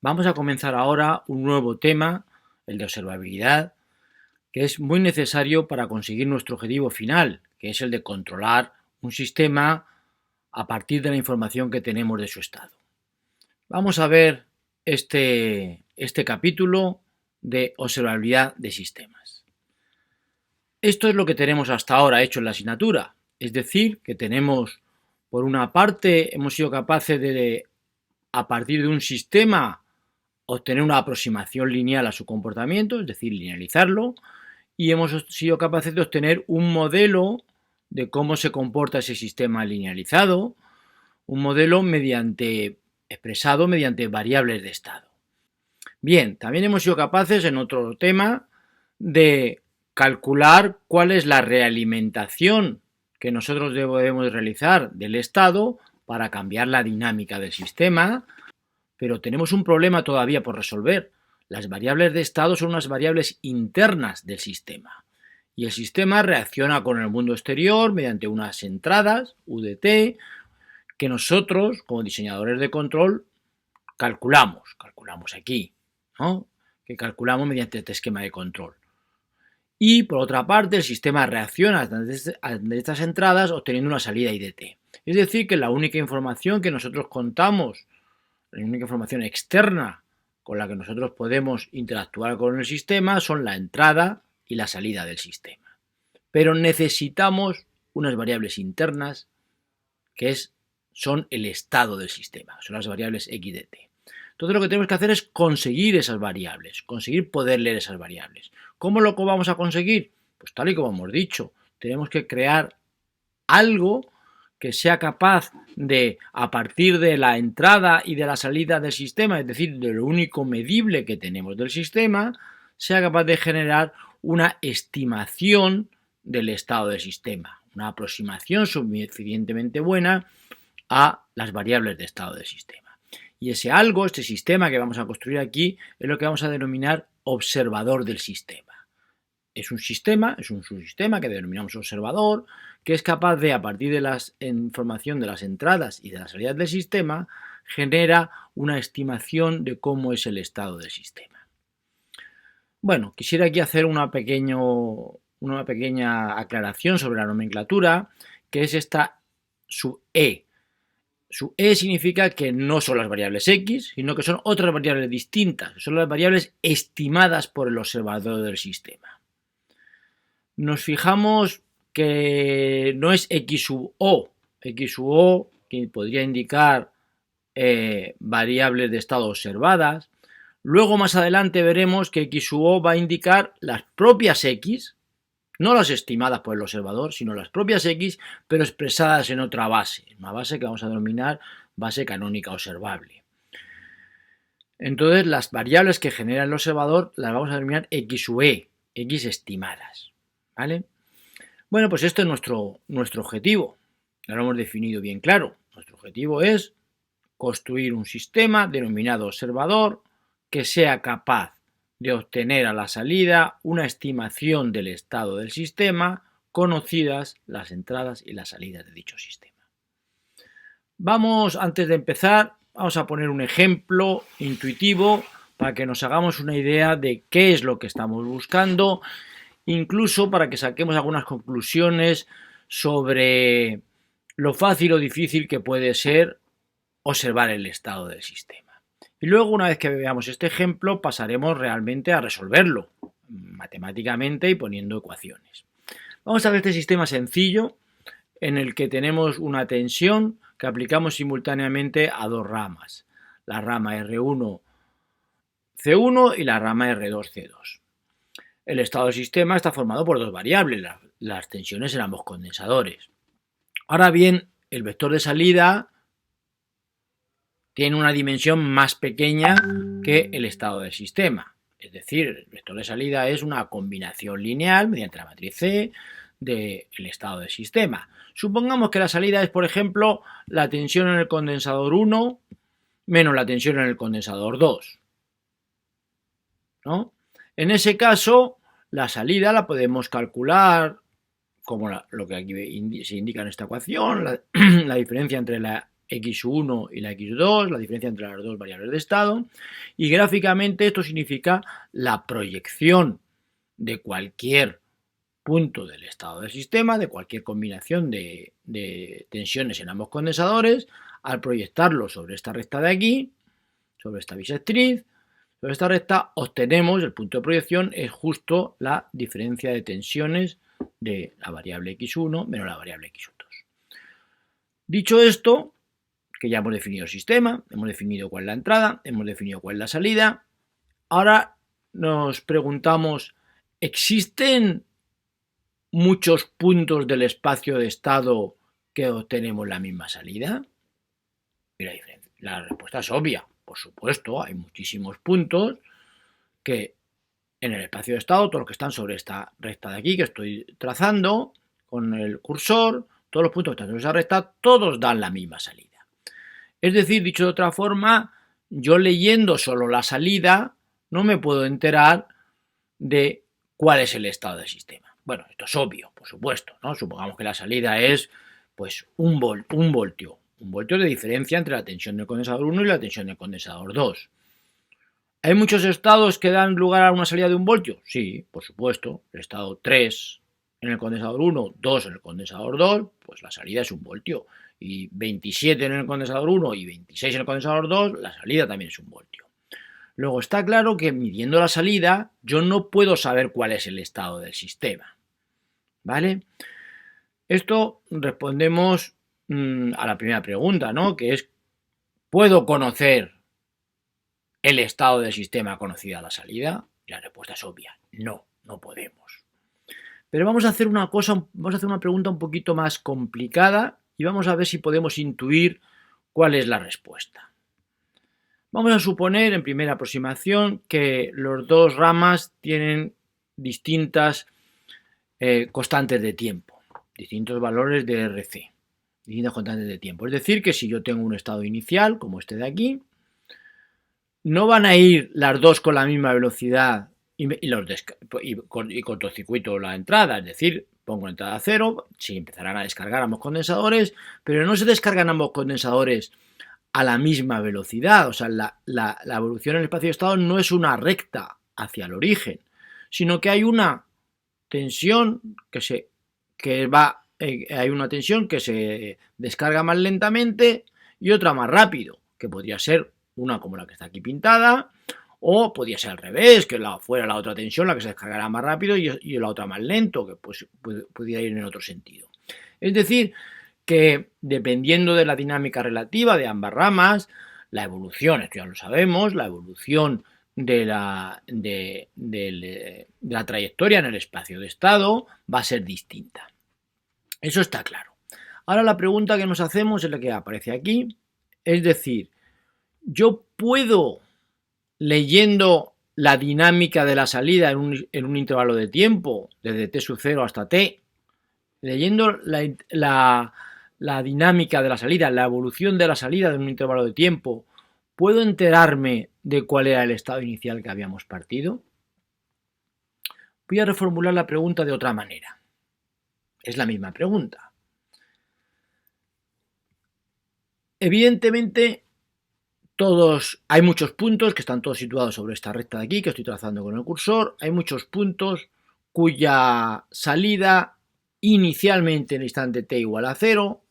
Vamos a comenzar ahora un nuevo tema, el de observabilidad, que es muy necesario para conseguir nuestro objetivo final, que es el de controlar un sistema a partir de la información que tenemos de su estado. Vamos a ver este capítulo de observabilidad de sistemas. Esto es lo que tenemos hasta ahora hecho en la asignatura, es decir, que tenemos, por una parte, hemos sido capaces de, a partir de un sistema, obtener una aproximación lineal a su comportamiento, es decir, linealizarlo, y hemos sido capaces de obtener un modelo de cómo se comporta ese sistema linealizado, un modelo expresado mediante variables de estado. Bien, también hemos sido capaces en otro tema de calcular cuál es la realimentación que nosotros debemos realizar del estado para cambiar la dinámica del sistema, pero tenemos un problema todavía por resolver. Las variables de estado son unas variables internas del sistema y el sistema reacciona con el mundo exterior mediante unas entradas, UDT, que nosotros, como diseñadores de control, calculamos aquí, ¿no? Que calculamos mediante este esquema de control. Y por otra parte, el sistema reacciona ante estas entradas obteniendo una salida IDT. Es decir, que la única información que nosotros contamos, la única información externa con la que nosotros podemos interactuar con el sistema son la entrada y la salida del sistema. Pero necesitamos unas variables internas que son el estado del sistema, son las variables XDT. Entonces lo que tenemos que hacer es conseguir esas variables, conseguir poder leer esas variables. ¿Cómo lo vamos a conseguir? Pues tal y como hemos dicho, tenemos que crear algo que sea capaz de, a partir de la entrada y de la salida del sistema, es decir, de lo único medible que tenemos del sistema, sea capaz de generar una estimación del estado del sistema, una aproximación suficientemente buena a las variables de estado del sistema. Y ese algo, este sistema que vamos a construir aquí, es lo que vamos a denominar observador del sistema. Es un sistema, es un subsistema que denominamos observador, que es capaz de, a partir de la información de las entradas y de las salidas del sistema, genera una estimación de cómo es el estado del sistema. Bueno, quisiera aquí hacer una pequeña aclaración sobre la nomenclatura, que es esta sub E. Su E significa que no son las variables X, sino que son otras variables distintas, son las variables estimadas por el observador del sistema. Nos fijamos que no es X sub O, que podría indicar variables de estado observadas. Luego más adelante veremos que X sub O va a indicar las propias X, no las estimadas por el observador, sino las propias X, pero expresadas en otra base, una base que vamos a denominar base canónica observable. Entonces, las variables que genera el observador las vamos a denominar X sub E, X estimadas, ¿vale? Bueno, pues este es nuestro objetivo, ya lo hemos definido bien claro. Nuestro objetivo es construir un sistema denominado observador que sea capaz de obtener a la salida una estimación del estado del sistema, conocidas las entradas y las salidas de dicho sistema. Antes de empezar, vamos a poner un ejemplo intuitivo para que nos hagamos una idea de qué es lo que estamos buscando, incluso para que saquemos algunas conclusiones sobre lo fácil o difícil que puede ser observar el estado del sistema. Y luego, una vez que veamos este ejemplo, pasaremos realmente a resolverlo matemáticamente y poniendo ecuaciones. Vamos a ver este sistema sencillo en el que tenemos una tensión que aplicamos simultáneamente a dos ramas, la rama R1C1 y la rama R2C2. El estado del sistema está formado por dos variables, las tensiones en ambos condensadores. Ahora bien, el vector de salida tiene una dimensión más pequeña que el estado del sistema. Es decir, el vector de salida es una combinación lineal mediante la matriz C del estado del sistema. Supongamos que la salida es, por ejemplo, la tensión en el condensador 1 menos la tensión en el condensador 2, ¿no? En ese caso, la salida la podemos calcular como lo que aquí se indica en esta ecuación, la diferencia entre la x1 y la x2, la diferencia entre las dos variables de estado, y gráficamente esto significa la proyección de cualquier punto del estado del sistema, de cualquier combinación de tensiones en ambos condensadores, al proyectarlo sobre esta recta de aquí, sobre esta bisectriz, sobre esta recta obtenemos, el punto de proyección es justo la diferencia de tensiones de la variable x1 menos la variable x2. Dicho esto, que ya hemos definido el sistema, hemos definido cuál es la entrada, hemos definido cuál es la salida, ahora nos preguntamos, ¿existen muchos puntos del espacio de estado que obtenemos la misma salida? Y la respuesta es obvia, por supuesto, hay muchísimos puntos que en el espacio de estado, todos los que están sobre esta recta de aquí que estoy trazando con el cursor, todos los puntos que están sobre esa recta, todos dan la misma salida. Es decir, dicho de otra forma, yo leyendo solo la salida no me puedo enterar de cuál es el estado del sistema. Bueno, esto es obvio, por supuesto, ¿no? Supongamos que la salida es pues un voltio de diferencia entre la tensión del condensador 1 y la tensión del condensador 2. ¿Hay muchos estados que dan lugar a una salida de 1 voltio? Sí, por supuesto. El estado 3 en el condensador 1, 2 en el condensador 2, pues la salida es 1 voltio. Y 27 en el condensador 1 y 26 en el condensador 2, la salida también es 1 voltio. Luego está claro que midiendo la salida yo no puedo saber cuál es el estado del sistema. ¿Vale? Esto respondemos a la primera pregunta, ¿no? Que es, ¿puedo conocer el estado del sistema conocida la salida? Y la respuesta es obvia, no podemos. Pero vamos a hacer una pregunta un poquito más complicada y vamos a ver si podemos intuir cuál es la respuesta. Vamos a suponer, en primera aproximación, que los dos ramas tienen distintas constantes de tiempo, distintos valores de RC, distintas constantes de tiempo. Es decir, que si yo tengo un estado inicial, como este de aquí, no van a ir las dos con la misma velocidad y cortocircuito la entrada, es decir, pongo entrada 0, sí empezarán a descargar ambos condensadores, pero no se descargan ambos condensadores a la misma velocidad. O sea, la evolución en el espacio de estado no es una recta hacia el origen, sino que hay una tensión hay una tensión que se descarga más lentamente y otra más rápido, que podría ser una como la que está aquí pintada, o podría ser al revés, que fuera la otra tensión la que se descargará más rápido y la otra más lento, que pues podría ir en otro sentido. Es decir, que dependiendo de la dinámica relativa de ambas ramas, la evolución, esto ya lo sabemos, la evolución de la trayectoria en el espacio de estado va a ser distinta. Eso está claro. Ahora la pregunta que nos hacemos es la que aparece aquí, es decir, yo puedo, leyendo la dinámica de la salida en un intervalo de tiempo, desde t sub 0 hasta t, leyendo la dinámica de la salida, la evolución de la salida de un intervalo de tiempo, ¿puedo enterarme de cuál era el estado inicial que habíamos partido? Voy a reformular la pregunta de otra manera. Es la misma pregunta. Evidentemente, hay muchos puntos que están todos situados sobre esta recta de aquí que estoy trazando con el cursor. Hay muchos puntos cuya salida inicialmente en el instante t igual a 0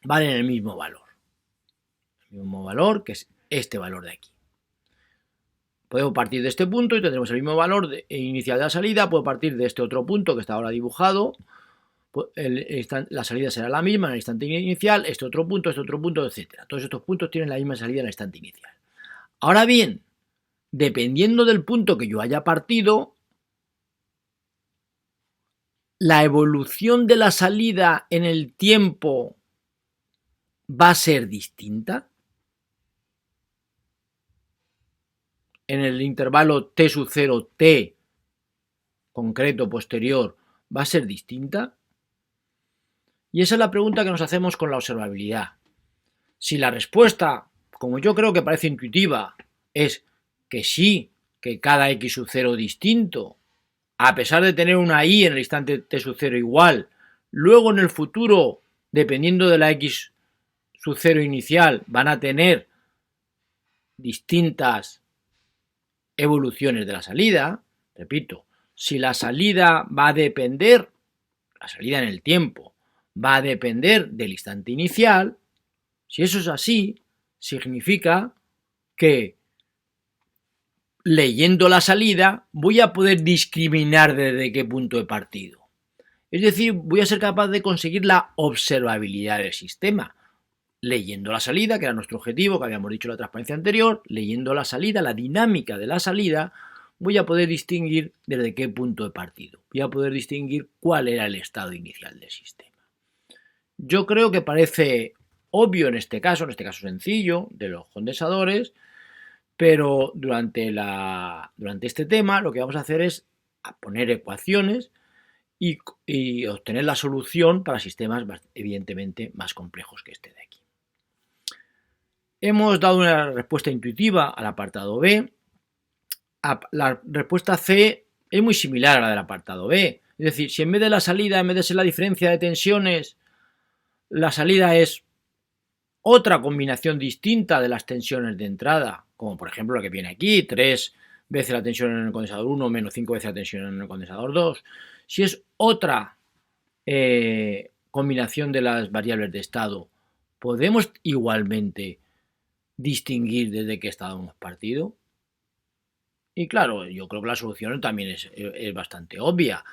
valen el mismo valor. El mismo valor que es este valor de aquí. Podemos partir de este punto y tendremos el mismo valor inicial de la salida. Puedo partir de este otro punto que está ahora dibujado. La salida será la misma en el instante inicial, este otro punto, etc. Todos estos puntos tienen la misma salida en el instante inicial. Ahora bien, dependiendo del punto que yo haya partido, la evolución de la salida en el tiempo va a ser distinta. En el intervalo t sub 0, t concreto posterior, va a ser distinta. Y esa es la pregunta que nos hacemos con la observabilidad. Si la respuesta, como yo creo que parece intuitiva, es que sí, que cada x sub 0 distinto, a pesar de tener una y en el instante t sub 0 igual, luego en el futuro, dependiendo de la x su cero inicial van a tener distintas evoluciones de la salida. Repito, si la salida va a depender, la salida en el tiempo, va a depender del instante inicial, si eso es así, significa que leyendo la salida voy a poder discriminar desde qué punto he partido. Es decir, voy a ser capaz de conseguir la observabilidad del sistema. Leyendo la salida, que era nuestro objetivo, que habíamos dicho en la transparencia anterior, leyendo la salida, la dinámica de la salida, voy a poder distinguir desde qué punto he partido. Voy a poder distinguir cuál era el estado inicial del sistema. Yo creo que parece obvio en este caso sencillo, de los condensadores, pero durante este tema lo que vamos a hacer es poner ecuaciones y obtener la solución para sistemas evidentemente más complejos que este de aquí. Hemos dado una respuesta intuitiva al apartado B. La respuesta C es muy similar a la del apartado B. Es decir, si en vez de la salida, en vez de ser la diferencia de tensiones, la salida es otra combinación distinta de las tensiones de entrada, como por ejemplo la que viene aquí, 3 veces la tensión en el condensador 1 menos 5 veces la tensión en el condensador 2, si es otra combinación de las variables de estado, podemos igualmente distinguir desde qué estado hemos partido. Y claro, yo creo que la solución también es bastante obvia.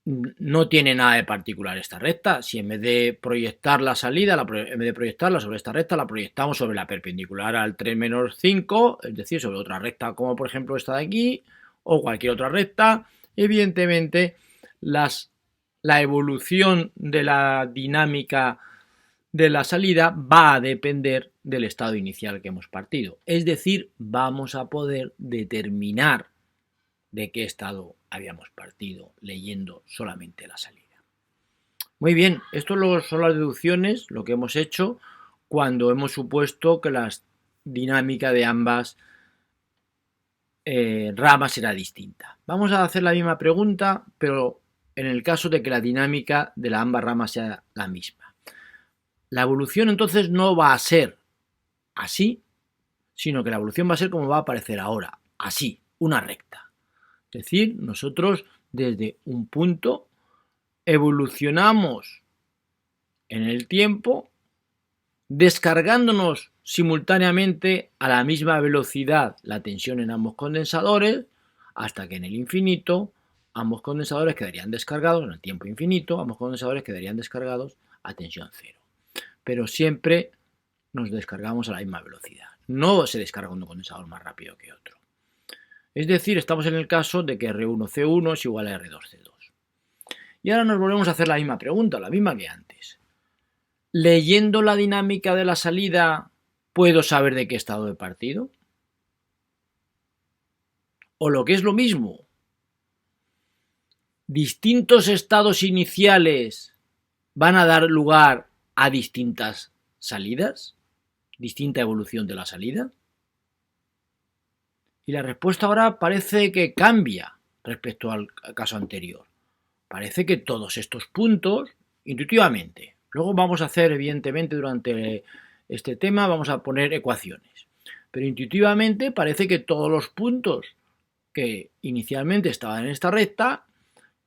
No tiene nada de particular esta recta. Si en vez de proyectar la salida, en vez de proyectarla sobre esta recta, la proyectamos sobre la perpendicular al 3 menos 5, es decir, sobre otra recta como por ejemplo esta de aquí, o cualquier otra recta, evidentemente la evolución de la dinámica de la salida va a depender del estado inicial que hemos partido. Es decir, vamos a poder determinar de qué estado habíamos partido leyendo solamente la salida. Muy bien, esto son las deducciones, lo que hemos hecho cuando hemos supuesto que la dinámica de ambas ramas era distinta. Vamos a hacer la misma pregunta, pero en el caso de que la dinámica de ambas ramas sea la misma. La evolución entonces no va a ser así, sino que la evolución va a ser como va a aparecer ahora, así, una recta. Es decir, nosotros desde un punto evolucionamos en el tiempo descargándonos simultáneamente a la misma velocidad la tensión en ambos condensadores hasta que en el infinito ambos condensadores quedarían descargados, en el tiempo infinito, ambos condensadores quedarían descargados a tensión cero. Pero siempre nos descargamos a la misma velocidad. No se descarga un condensador más rápido que otro. Es decir, estamos en el caso de que R1C1 es igual a R2C2. Y ahora nos volvemos a hacer la misma pregunta, la misma que antes. Leyendo la dinámica de la salida, ¿puedo saber de qué estado he partido? O lo que es lo mismo, distintos estados iniciales van a dar lugar a distintas salidas, distinta evolución de la salida. Y la respuesta ahora parece que cambia respecto al caso anterior. Parece que todos estos puntos, intuitivamente, luego vamos a hacer, evidentemente, durante este tema, vamos a poner ecuaciones, pero intuitivamente parece que todos los puntos que inicialmente estaban en esta recta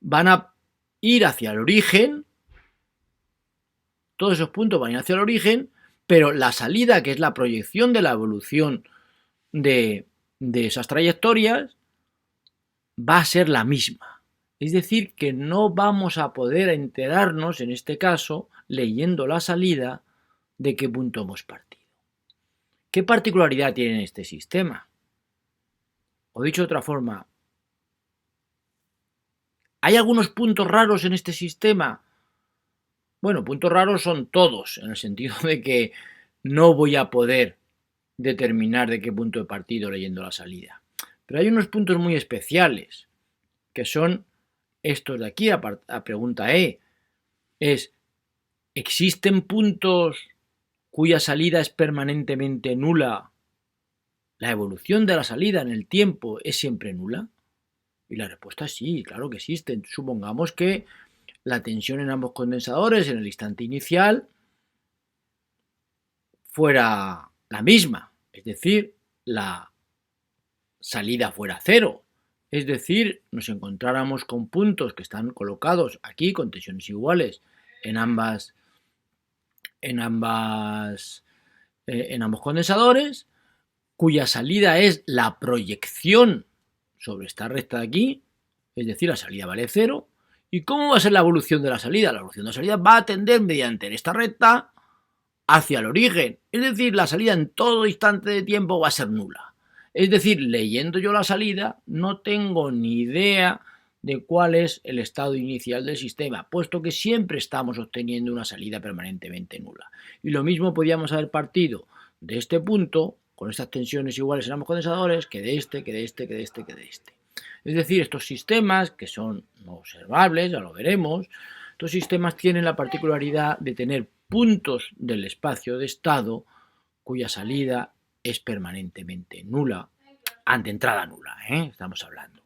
van a ir hacia el origen, todos esos puntos van a ir hacia el origen, pero la salida, que es la proyección de la evolución de esas trayectorias, va a ser la misma. Es decir, que no vamos a poder enterarnos, en este caso, leyendo la salida, de qué punto hemos partido. ¿Qué particularidad tiene este sistema? O dicho de otra forma, ¿hay algunos puntos raros en este sistema? Bueno, puntos raros son todos, en el sentido de que no voy a poder determinar de qué punto he partido leyendo la salida. Pero hay unos puntos muy especiales, que son estos de aquí, a pregunta E. ¿Existen puntos cuya salida es permanentemente nula? ¿La evolución de la salida en el tiempo es siempre nula? Y la respuesta es sí, claro que existen. Supongamos que la tensión en ambos condensadores en el instante inicial fuera la misma, es decir, la salida fuera cero. Es decir, nos encontráramos con puntos que están colocados aquí con tensiones iguales en ambos condensadores, cuya salida es la proyección sobre esta recta de aquí, es decir, la salida vale cero. ¿Y cómo va a ser la evolución de la salida? La evolución de la salida va a tender mediante esta recta hacia el origen, es decir, la salida en todo instante de tiempo va a ser nula. Es decir, leyendo yo la salida no tengo ni idea de cuál es el estado inicial del sistema, puesto que siempre estamos obteniendo una salida permanentemente nula. Y lo mismo podíamos haber partido de este punto, con estas tensiones iguales en ambos condensadores, que de este, que de este, que de este, que de este. Es decir, estos sistemas, que son no observables, ya lo veremos, estos sistemas tienen la particularidad de tener puntos del espacio de estado cuya salida es permanentemente nula, ante entrada nula, estamos hablando.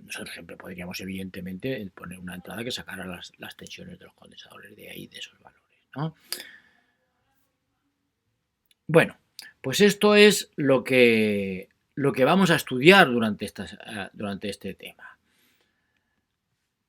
Nosotros siempre podríamos, evidentemente, poner una entrada que sacara las tensiones de los condensadores de ahí, de esos valores, ¿no? Bueno, pues esto es lo que vamos a estudiar durante este tema.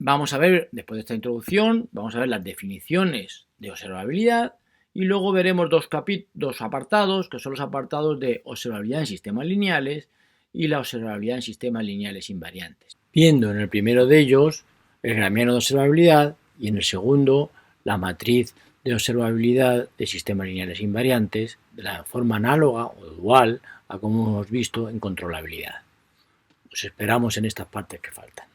Vamos a ver, después de esta introducción, vamos a ver las definiciones de observabilidad y luego veremos dos apartados, que son los apartados de observabilidad en sistemas lineales y la observabilidad en sistemas lineales invariantes. Viendo en el primero de ellos el gramiano de observabilidad y en el segundo la matriz de observabilidad de sistemas lineales invariantes de la forma análoga o dual a como hemos visto en controlabilidad. Os esperamos en estas partes que faltan.